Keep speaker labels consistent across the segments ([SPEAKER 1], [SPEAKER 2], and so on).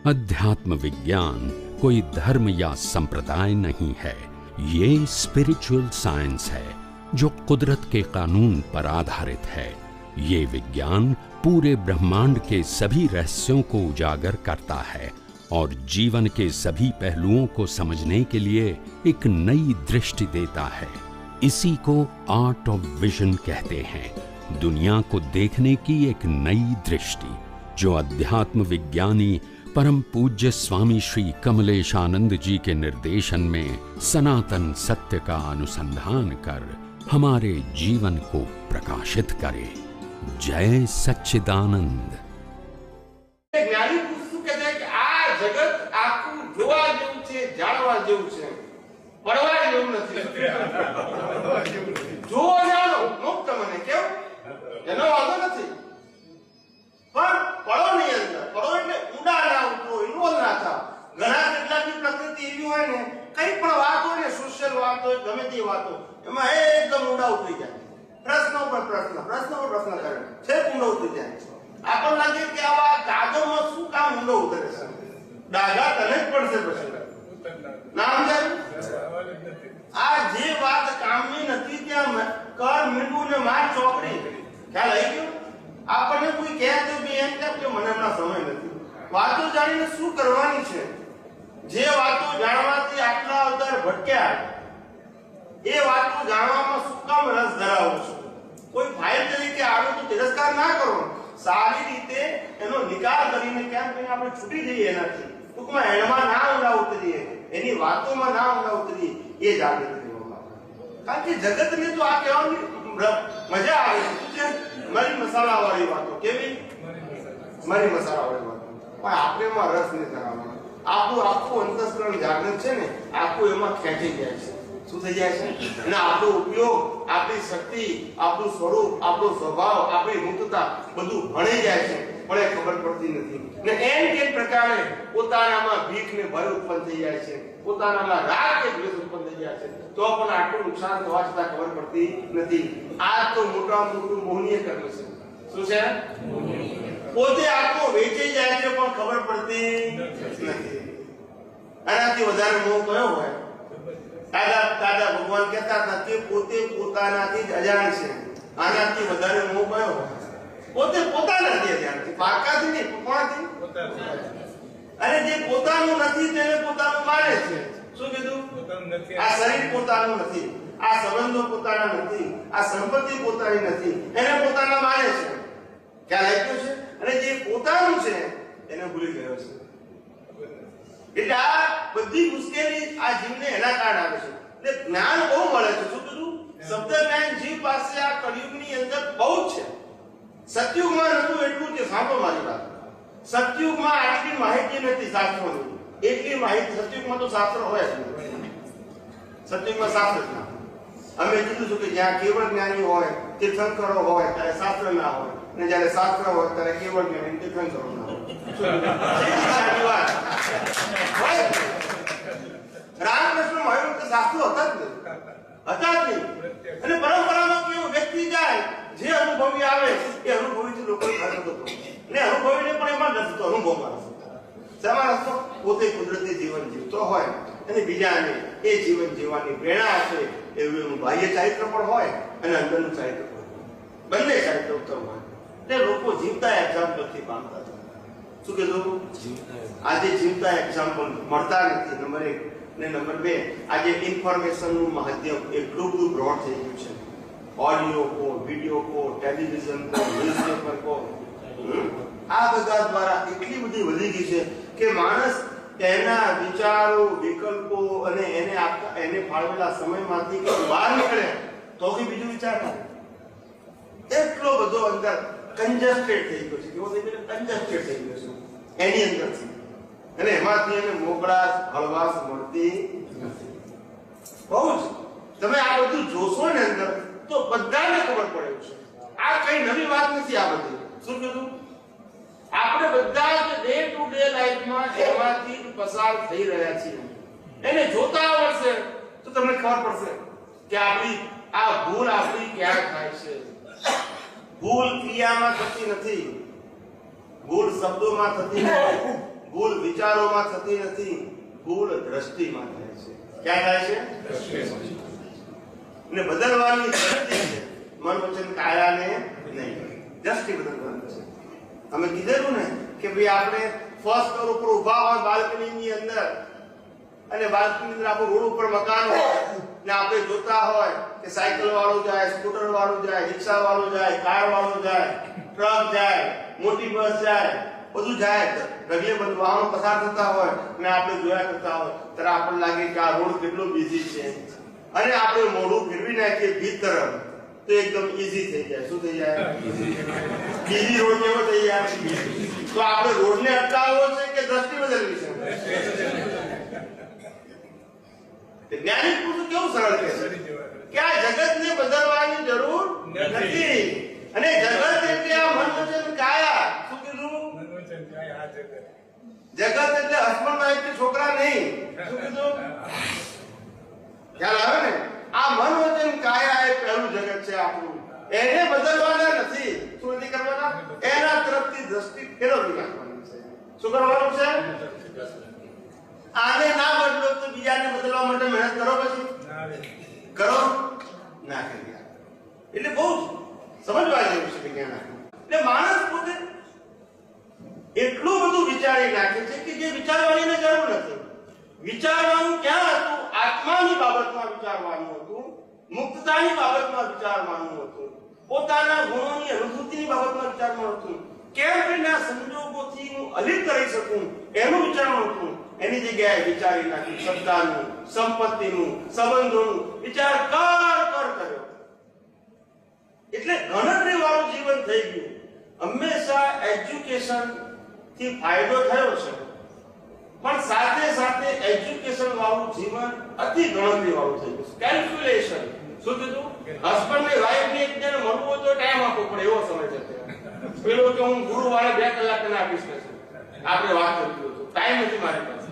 [SPEAKER 1] अध्यात्म विज्ञान कोई धर्म या संप्रदाय नहीं है, ये स्पिरिचुअल साइंस है जो कुदरत के कानून पर आधारित है। ये विज्ञान पूरे ब्रह्मांड के सभी रहस्यों को उजागर करता है और जीवन के सभी पहलुओं को समझने के लिए एक नई दृष्टि देता है। इसी को आर्ट ऑफ विजन कहते हैं, दुनिया को देखने की एक नई दृष्टि, जो अध्यात्म विज्ञानी परम पूज्य स्वामी श्री कमलेशानंद जी के निर्देशन में सनातन सत्य का अनुसंधान कर हमारे जीवन को प्रकाशित करे। जय सच्चिदानंद।
[SPEAKER 2] જ્ઞાની પુરુષ શું કહે છે કે આ જગત આખું જોવા જેવું છે, જાણવા જેવું છે, પડવા જેવું નથી। જો જાણો મુક્ત મને કેવું એનો વાંધો નથી, પણ પડો ની અંદર પડો એટલે ઊંડા ના ઉતરો, ઇન્વોલ્વ ના થાવ। ઘણા કેટલાકની પ્રકૃતિ એવી હોય ને, કઈ પણ વાત હોય ને, સોશિયલ વાત હોય, ગમે તે વાત હોય, એમાં એકદમ ઊંડા ઉતરી જાય, પ્રશ્નો પર પ્રશ્ન કરે છે, ઊંડો ઉતરી જાય। આપણને લાગે કે આવા કાદવમાં શું કામ ઊંડો ઉતરે છે, ડાઘા તને જ પડશે પછી ના સમજાયું। આ જે વાત કામની નથી ત્યાં કર મીંડું ને માર ચોકડી, ખ્યાલ આવી ગયો। આપણને કોઈ કહે તો બી એમ કે મને હમણાં સમય નથી, વાતો જાણીને શું કરવાની છે? જે વાતો જાણવાથી આટલા અવતાર ભટક્યા, એ વાતો જાણવામાં શું કામ રસ ધરાવો છો? કોઈ ફાઇલ તરીકે આવે તો તિરસ્કાર ના કરો, સારી રીતે એનો નિકાલ કરીને કેમ કરીને આપણે છૂટી જઈએ એનાથી, ટૂંકમાં એમાં ના ઊંડા ઉતરીએ, એની વાતોમાં ના ઊંડા ઉતરીએ, એ જાગૃત રહેવામાં આવે। કારણ કે જગતને તો આ કહેવાની મજા આવે છે, મરી મસાલા વાળી વાતો, કેવી મરી મસાલા વાળી વાતો, પણ આપણે એમાં રસ નહીં ધરાવવાનો। આપણું આખું અંતસ્કરણ જાગૃત છે ને, આખું એમાં ખેંચી જાય છે। શું થઈ જાય છે? અને આપણો ઉપયોગ, આપણી શક્તિ, આપણું સ્વરૂપ, આપણો સ્વભાવ, આપણી મુક્તતા બધું ભણી જાય છે, પણ એ ખબર પડતી નથી। ને એમ કે પ્રકારે પોતાનામાં ભીખ ને ભય ઉત્પન્ન થઈ જાય છે, પોતાનામાં રાગ કે દ્વેષ ઉત્પન્ન થઈ જાય છે, તો પણ આટલું નુકસાન થવા છતાં ખબર પડતી નથી। આ તો મોટા મોટું મોહનીય કર્મ છે। શું છે? પોતે આત્મો વેચાઈ જાય છે પણ ખબર પડતી નથી। આનાથી વધારે મોહ કયો હોય? દાદા ભગવાન કહેતા હતા કે પોતે પોતાનાથી જ અજાણ છે। આનાથી વધારે મોહ કયો હોય? પોતે પોતાનાથી અજાણ છે, પાકાથી નહીં, કોણાથી? અને જે પોતાનું નથી તેને પોતાનું માને છે। શું કીધું? આ શરીર પોતાનું નથી, આ સંબંધો પોતાના નથી, આ સંપત્તિ પોતાની નથી, એને પોતાના માને છે। ખ્યાલ આવ્યો છે? અને જે પોતાનું છે એને ભૂલી ગયો છે। એટલે આ બધી મુશ્કેલી આ જીવને એના કારણે આવે છે। એટલે જ્ઞાન બહુ મળે છે। શું કીધું? શબ્દ જ્ઞાન જીવ પાસે આ કળિયુગની અંદર બહુ છે। સતયુગમાં નતું એટલું છે, સાંભળો મારી વાત, સતયુગમાં આટલી માહિતી નથી શાસ્ત્રોની, એટલી માહિતી સતયુગમાં તો શાસ્ત્ર હોય જ નહીં। સતયુગમાં શાસ્ત્ર જ ના, અમે કીધું છું કે જ્યાં કેવળ જ્ઞાની હોય, તીર્થંકરો હોય, ત્યારે શાસ્ત્ર ના હોય, અને જ્યારે શાસ્ત્ર હોય ત્યારે કેવળ જ્ઞાની તીર્થંકરો ના હોય। રામકૃષ્ણ મહારાજ તો શાસ્ત્રો હતા જ નહીં। અને પરંપરામાં કેવું વ્યક્તિ જાય, જે અનુભવી આવે એ અનુભવીથી લોકો ફરક હતો, ને અનુભવીને પણ એમાં નથી તો અનુભવમાં શેમાં રસ્તો? પોતે કુદરતી જીવન જીવતો હોય અને બીજાને એ જીવન જીવવાની પ્રેરણા આપે એવું એનું બાહ્ય ચારિત્ર પણ હોય અને અંદરનું ચારિત્ર પણ હોય, બંને ચારિત્ર ઉત્તમ હોય। એટલે લોકો જીવતા એક્ઝામ્પલથી પામતા છે। શું કીધું? આજે જીવતા એક્ઝામ્પલ મળતા નથી, નંબર 1, ને નંબર 2, આજે ઇન્ફોર્મેશનનું માધ્યમ એટલું બધું બ્રોડ થઈ ગયું છે। ઓડિયો કો, વિડિયો કો, ટેલિવિઝન કો, ન્યૂઝપેપર કો, આ બધા દ્વારા એટલી બધી વધી ગઈ છે કે માણસ એના વિચારો, વિકલ્પો અને એને ફાળવેલા સમયમાંથી બહાર નીકળે તો બીજું વિચાર કરે। એટલો બધો અંદર કંજસ્ટેડ થઈ ગયો છે, કેવો થઈ ગયો? કંજસ્ટેડ થઈ ગયો છે એની અંદરથી, અને એમાંથી એને મોકળાશ, હળવાશ મળતી નથી। બહુ જ તમે આ બધું જોશો ને અંદર તો બધાને ખબર પડે છે, આ કઈ નવી વાત નથી આ બધી। શું કીધું? આપણે બધા જ ડે ટુ ડે લાઈફમાં એમાંથી પસાર થઈ રહ્યા છીએ। એને જોતા આવડશે તો તમને ખબર પડશે કે આપણી આ ભૂલ આપણી ક્યાં થાય છે। ભૂલ ક્રિયામાં થતી નથી, ભૂલ શબ્દોમાં થતી નથી, ભૂલ વિચારોમાં થતી નથી, ભૂલ દ્રષ્ટિમાં થાય છે. ક્યાં થાય છે? ને બદલવાની દ્રષ્ટિ છે, મન વચન કાયાને નહીં. દ્રષ્ટિ બદલવાની છે. અમે કીધેલું ને કે ભાઈ આપણે ફર્સ્ટ ફ્લોર ઉપર ઊભા હોય બાલ્કનીની અંદર, અને બાલ્કની અંદર આપણું રોડ ઉપર મકાન હોય ને આપણે જોતા હોય કે સાયકલ વાળો જાય, સ્કૂટર વાળો જાય, રિક્ષા વાળો જાય, કાર વાળો જાય, ટ્રક જાય, મોટી બસ જાય, બધું જાય, ઢગલે બધું વાહનો પસાર થતા હોય ને આપણે જોયા કરતા હોય ત્યારે આપણને લાગે કે આ રોડ કેટલો બિઝી છે, અને આપણે મોઢું ફેરવી નાખીએ બીજ તરફ તો એકદમ ઈઝી થઈ જાય. શું થઈ જાય? બીજી રોડ કેવો થઈ જાય? તો આપણે રોડને અટકાવવો છે કે દ્રષ્ટિ બદલવી છે? જ્ઞાની પુરુષ કેવું સરળ કહે છે કે આ જગતને બદલવાની જરૂર નથી, અને જગત એટલે આ મન વચન કાયા. શું કીધું? જગત એટલે હસબન્ડ કે છોકરા નહીં. શું કીધું? ખ્યાલ આવે ને? આ મન વચન કાયા એ પહેલું જગત છે આપણું, એને બદલવાના નથી. શું નથી કરવાના? એના તરફથી દ્રષ્ટિ ફેરવવી નાખવાની છે. શું કરવાનું છે? આને ના બદલો તો બીજાને બદલવા માટે મહેનત કરો, પછી કરો ના કરી. એટલે બહુ સમજવા જેવું છે વિજ્ઞાન. એટલે માણસ પોતે એટલું બધું વિચારી નાખે છે કે જે વિચારવાની જરૂર નથી. વિચારવાનું ક્યાં હતું? આત્માની બાબતમાં વિચારવાનું હતું, મુક્તતાની બાબતમાં વિચારવાનું હતું, પોતાના ગુણોની અનુભૂતિની બાબતમાં વિચારવાનું હતું. કેમ એના સંજોગોથી હું અલિપ્ત રહી શકું એનું વિચારવાનું હતું. એની જગ્યાએ વિચારી નાખ્યું સત્તાનું, સંપત્તિનું, સંબંધોનું વિચાર કર્યો. એટલે ગણતરી વાળું જીવન થઈ ગયું. હંમેશા એજ્યુકેશન થી ફાયદો થયો છે, પણ સાથે સાથે એજ્યુકેશન વાળું જીવન અતિ ગણતરી વાળું થઈ ગયું. કેલ્ક્યુલેશન. શું કીધું? હસબન્ડ ને વાઈફ ને એકબીજાને મળવું હોય તો ટાઈમ આપવો પડે, એવો સમય છે. પેલો કે હું ગુરુવારે 2 કલાક આપીશ ને આપણે વાત કરી હતું, ટાઈમ નથી મારી પાસે.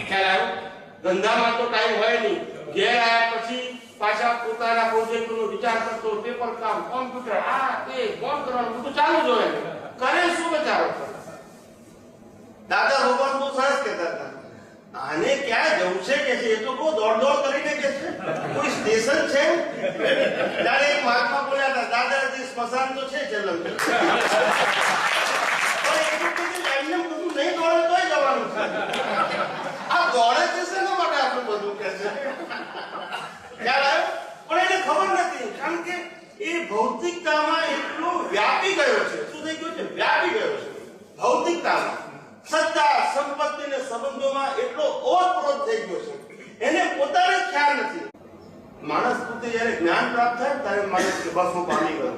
[SPEAKER 2] ખ્યાલ આવ્યો? ધંધામાં તો ટાઈમ હોય નહીં. ઘેર આવ્યા પછી પાછા પોતાના પ્રોજેક્ટનો વિચાર કરતો, પેપર કામ, કોમ્પ્યુટર, આ તે કોણ કરવાનું બધું ચાલુ જ હોય. કરે શું બચારો? દાદા ભગવાન બહુ સરસ કહેતા હતા, આને ક્યાં જવું છે કે છે, એ તો બહુ દોડ કરીને કે છે, કોઈ સ્ટેશન છે? ત્યારે એક મહાત્મા બોલ્યા હતા, દાદાજી સ્મશાન તો છે ચલમ, પણ એમને બધું નહીં દોડે તોય જવાનું છે. આ દોડે છે શેના માટે આટલું બધું કે છે? ખ્યાલ આવ્યો? પણ એને ખબર નથી, કારણ કે એ ભૌતિકતામાં એટલો વ્યાપી ગયો છે. શું થઈ ગયું છે? વ્યાપી ગયો છે ભૌતિકતામાં. સત્તા, સંપત્તિ અને સંબંધોમાં એટલો ઓતપ્રોત થઈ ગયો છે, એને પોતાને ખ્યાલ નથી. માણસ પોતે જ્યારે જ્ઞાન પ્રાપ્ત થાય ત્યારે માણસ કે બસ હું પામી ગયો.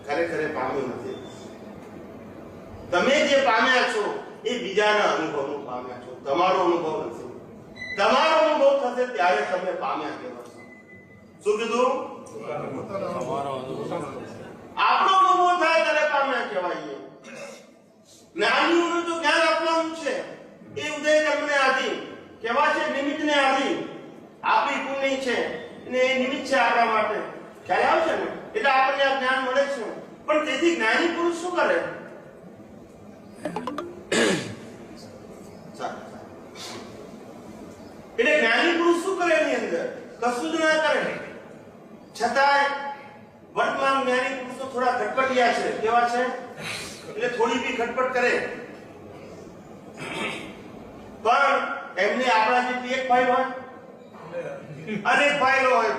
[SPEAKER 2] ખરેખર પામ્યો નથી. તમે જે પામ્યા છો એ બીજાના અનુભવનું પામ્યા છો, તમારો અનુભવ નથી. તમારો અનુભવ થશે ત્યારે તમે પામ્યા કહેવાશો. શું કીધું? આપણો અનુભવ થાય ત્યારે પામ્યા કહેવાય. જ્ઞાનીઓનું જો જ્ઞાન આપવાનું છે એ ઉદય કર્મને આધીન કેવા છે? નિમિત્તને આધીન. આપણી પુણ્ય છે અને એ નિમિત્ત છે આપણા માટે. ખ્યાલ આવે છે ને? એટલે આપણને આ જ્ઞાન મળે છે. પણ તેથી જ્ઞાની પુરુષ શું કરે? એટલે જ્ઞાની પુરુષ શું કરે? એની અંદર કશું જ ના કરે. છતાંય વર્તમાન જ્ઞાની પુરુષો થોડા ખટપટિયા છે. કેવા છે? એટલે થોડી બી ખટપટ કરે, પણ એમને આપણા જેટલી એક ફાઇલ હોય, અનેક ફાઇલો હોય.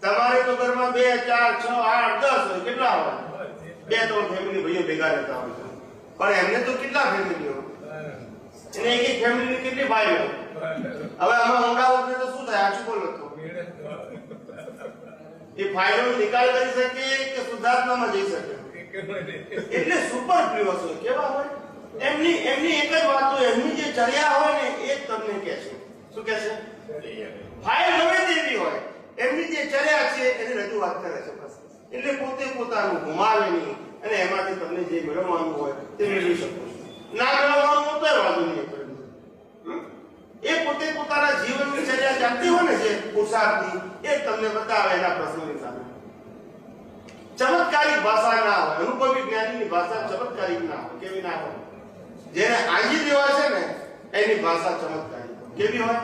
[SPEAKER 2] તમારે તો ઘરમાં 2, 4, 6, 8, 10 હોય. કેટલા હોય? 2-3 ફેમિલી ભાઈઓ ભેગા રહેતા હોય. પણ એમને તો કેટલા ફેમિલીઓ, એને એક ફેમિલીની કેટલી ફાઇલ હોય. હવે આમાં ઊંડા ઉતરે તો શું થાય? આછું બોલો તો એ ફાઇલો નિકાલ કરી શકે કે શુદ્ધાત્મામાં જઈ શકે? એટલે સુપર ફ્લુઅસ હોય. કેવા હોય? એમની એક જ વાત હોય, એમની જે ચર્યા હોય ને એ જ તમને કહે છે. શું કહે છે? ફાઇલ ગમે તેવી હોય, એમની જે ચર્યા છે એની રજૂઆત કરે છે. બસ. એટલે પોતે પોતાનું ગુમાવે નહીં, અને એમાંથી તમને જે મેળવવાનું હોય તે મેળવી શકો છો. ના મેળવવાનું તો વાંધો નહીં. એ પોતે પોતાના જીવનની ચર્યા ચાલતી હોય ને જે પુરુષાર્થની, એ તમને બતાવે એના પ્રશ્નોની સામે. ચમત્કારિક ભાષા ના હોય. અનુભવી જ્ઞાનીની ભાષા ચમત્કારિક ના હોય. કેવી ના હોય? જેને આંજી દેવા છે ને એની ભાષા ચમત્કારી કેવી હોય?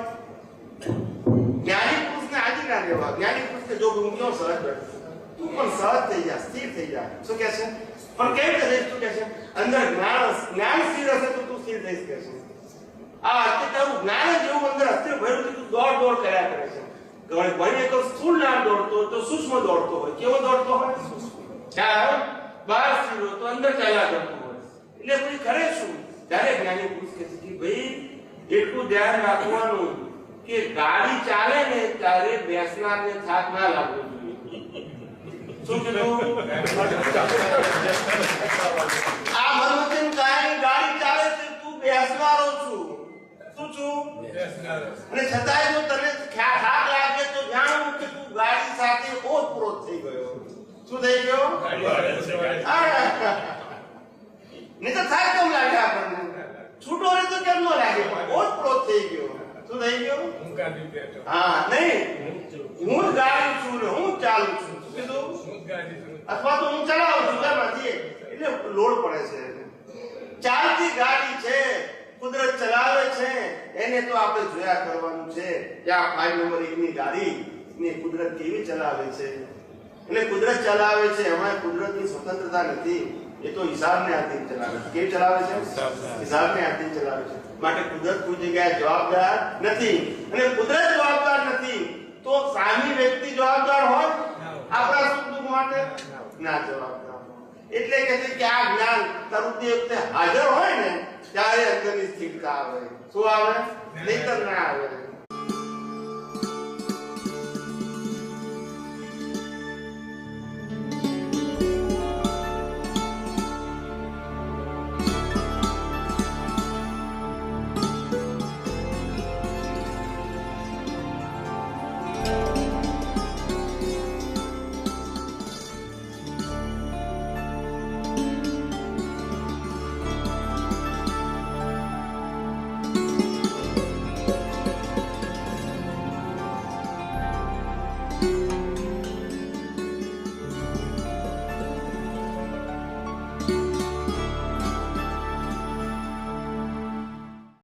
[SPEAKER 2] જ્ઞાની પુરુષને આંજી ના દેવા. જ્ઞાની પુરુષને જો હું ક્યાં સહજ બેઠો તું પણ સહજ થઈ જા, સ્થિર થઈ જા. શું કહે છે? પણ કેવી રીતે થઈશ? તું કહે છે અંદર જ્ઞાન સ્થિર હશે તો તું સ્થિર થઈશ કે છે. આ અત્યારે તારું જ્ઞાન જ એવું અંદર અસ્થિર ભર્યું તું દોડ દોડ કર્યા કરે છે. ભણીએ તો સ્થૂળ જ્ઞાન દોડતો હોય તો સૂક્ષ્મ દોડતો હોય. કેવો દોડતો હોય? ચાલ બહાર સ્થિર હોય તો અંદર ચાલ્યા કરતો હોય. એટલે પછી કરે શું? ત્યારે જ્ઞાની પુરુષ કહે છે કે ભાઈ એટલું ધ્યાન રાખવાનું કે ગાડી ચાલે ને ત્યારે બેસનારને થાક ના લાગવો જોઈએ. શું કીધું? આ મનોવચન કાંઈ ગાડી ચાલે છે તું બેસનારો છું. શું છું? અને છતાંય જો તને થાક લાગે તો જાણવું કે તું ગાડી સાથે ઓતપ્રોત થઈ ગયો. શું થઈ ગયો? નહીં તો થાક કેમ લાગે આપણને? છૂટો હોય તો કેમ ન લાગે? ઓતપ્રોત થઈ ગયો. શું થઈ ગયો? હા નહીં હું જ ગાડી છું ને હું ચાલું છું. શું કીધું? અથવા તો હું ચલાવું છું ઘરમાંથી એટલે લોડ પડે છે. ચાલતી ગાડી છે કુદરત ચલાવે છે એને તો આપણે જોયા કરવાનું છે કે આ 5 નંબર 1 ની ગાડી ને કુદરત કેવી ચલાવે છે. એટલે કુદરત ચલાવે છે એમાં કુદરતની સ્વતંત્રતા નથી. એ તો હિસાબને આધીન ચલાવે છે. કેવી ચલાવે છે? હિસાબને આધીન ચલાવે છે. માટે કુદરત કોઈ જગ્યાએ જવાબદાર નથી. અને કુદરત જવાબદાર નથી તો સામી વ્યક્તિ જવાબદાર હોય આપણા સુખ દુઃખ માટે? ના જવાબદાર. એટલે કહે છે કે આ જ્ઞાન તારું તે વખતે હાજર હોય ને ત્યારે અંદરની સ્થિરતા આવે. શું આવે? નહીતર ના આવે.